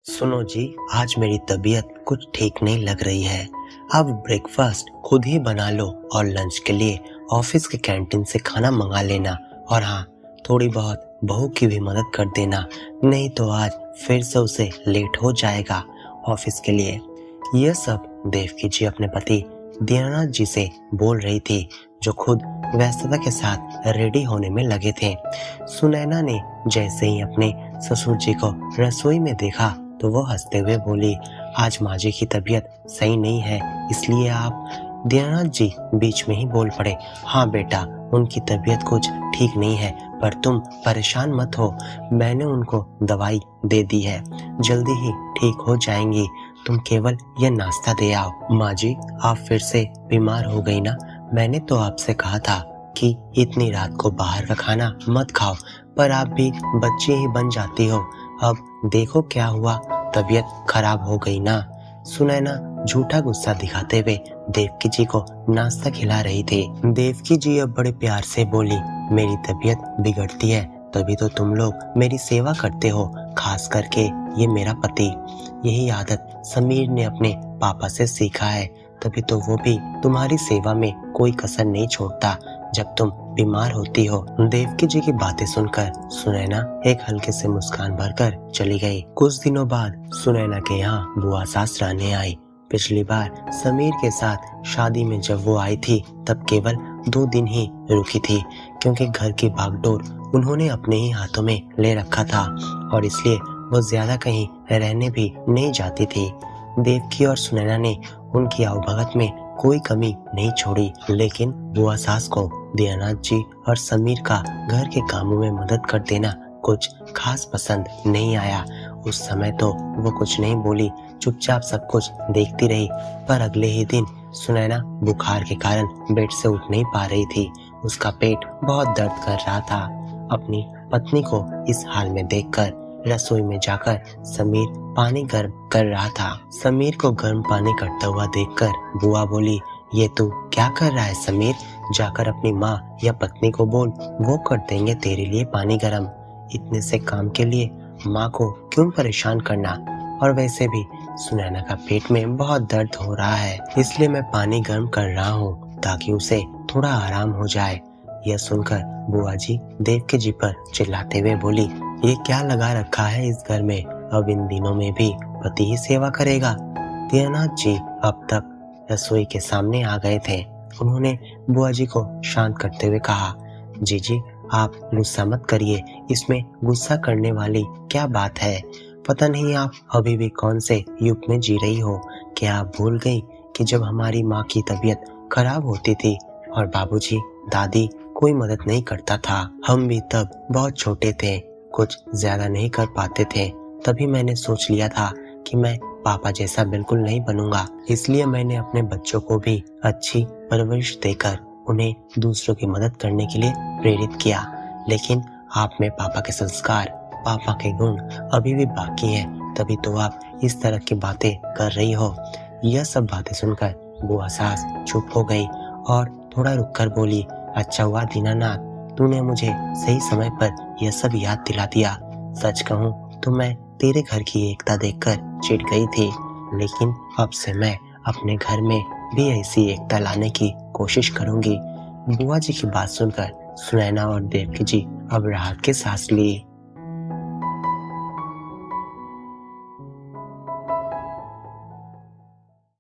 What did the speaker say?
सुनो जी, आज मेरी तबीयत कुछ ठीक नहीं लग रही है। अब ब्रेकफास्ट खुद ही बना लो और लंच के लिए ऑफिस के कैंटीन से खाना मंगा लेना। और हाँ, थोड़ी बहुत बहू की भी मदद कर देना, नहीं तो आज फिर से उसे लेट हो जाएगा ऑफिस के लिए। यह सब देवकी जी अपने पति दीनानाथ जी से बोल रही थी, जो खुद व्यस्तता के साथ रेडी होने में लगे थे। सुनैना ने जैसे ही अपने ससुर जी को रसोई में देखा तो वो हंसते हुए बोली, आज माँ जी की तबीयत सही नहीं है, इसलिए आप। दीनानाथ जी बीच में ही बोल पड़े, हाँ बेटा, उनकी तबीयत कुछ ठीक नहीं है, पर तुम परेशान मत हो, मैंने उनको दवाई दे दी है, जल्दी ही ठीक हो जाएंगी, तुम केवल यह नाश्ता दे आओ। माँ जी, आप फिर से बीमार हो गई ना? मैंने तो आपसे कहा था कि इतनी रात को बाहर का खाना मत खाओ, पर आप भी बच्ची ही बन जाती हो। अब देखो क्या हुआ, तबीयत खराब हो गई ना। सुनैना झूठा गुस्सा दिखाते हुए देवकी जी को नाश्ता खिला रही थी। देवकी जी अब बड़े प्यार से बोली, मेरी तबीयत बिगड़ती है तभी तो तुम लोग मेरी सेवा करते हो, खास करके ये मेरा पति। यही आदत समीर ने अपने पापा से सीखा है, तभी तो वो भी तुम्हारी सेवा में कोई कसर नहीं छोड़ता जब तुम बीमार होती हो। देवकी जी की बातें सुनकर सुनैना एक हल्के से मुस्कान भरकर चली गई। कुछ दिनों बाद सुनैना के यहाँ बुआ सास रहने आई। पिछली बार समीर के साथ शादी में जब वो आई थी तब केवल 2 दिन ही रुकी थी, क्योंकि घर की भागदौड़ उन्होंने अपने ही हाथों में ले रखा था और इसलिए वो ज्यादा कहीं रहने भी नहीं जाती थी। देवकी और सुनैना ने उनकी आवभगत में कोई कमी नहीं छोड़ी, लेकिन बुआ सास को दीनानाथ जी और समीर का घर के कामों में मदद कर देना कुछ खास पसंद नहीं आया। उस समय तो वो कुछ नहीं बोली, चुपचाप सब कुछ देखती रही, पर अगले ही दिन सुनैना बुखार के कारण बेड से उठ नहीं पा रही थी। उसका पेट बहुत दर्द कर रहा था। अपनी पत्नी को इस हाल में देखकर रसोई में जाकर समीर पानी गर्म कर रहा था। समीर को गर्म पानी करता हुआ देखकर बुआ बोली, ये तू क्या कर रहा है समीर? जाकर अपनी माँ या पत्नी को बोल, वो कर देंगे तेरे लिए पानी गर्म। इतने से काम के लिए माँ को क्यों परेशान करना? और वैसे भी सुनैना का पेट में बहुत दर्द हो रहा है, इसलिए मैं पानी गर्म कर रहा हूँ ताकि उसे थोड़ा आराम हो जाए। यह सुनकर बुआ जी देवकी जी पर चिल्लाते हुए बोली, ये क्या लगा रखा है इस घर में? अब इन दिनों में भी पति ही सेवा करेगा? दीनानाथ जी अब तक रसोई के सामने आ गए थे। उन्होंने बुआ जी को शांत करते हुए कहा, जीजी आप गुस्सा मत करिए, इसमें गुस्सा करने वाली क्या बात है? पता नहीं आप अभी भी कौन से युग में जी रही हो। क्या आप भूल गई कि जब हमारी माँ की तबीयत खराब होती थी और बाबूजी दादी कोई मदद नहीं करता था, हम भी तब बहुत छोटे थे, कुछ ज्यादा नहीं कर पाते थे, तभी मैंने सोच लिया था कि मैं पापा जैसा बिल्कुल नहीं बनूंगा, इसलिए मैंने अपने बच्चों को भी अच्छी परवरिश देकर उन्हें दूसरों की मदद करने के लिए प्रेरित किया। लेकिन आप में पापा के संस्कार, पापा के गुण अभी भी बाकी हैं, तभी तो आप इस तरह की बातें कर रही हो। यह सब बातें सुनकर बुआ सास चुप हो गई और थोड़ा रुककर बोली, अच्छा हुआ दीनानाथ, तूने मुझे सही समय पर यह सब याद दिला दिया। सच कहूँ तो मैं तेरे घर की एकता देखकर चिढ़ गई थी, लेकिन अब से मैं अपने घर में भी ऐसी एकता लाने की कोशिश करूंगी। बुआ जी की बात सुनकर सुनैना और देवकी जी अब राहत की सांस ली।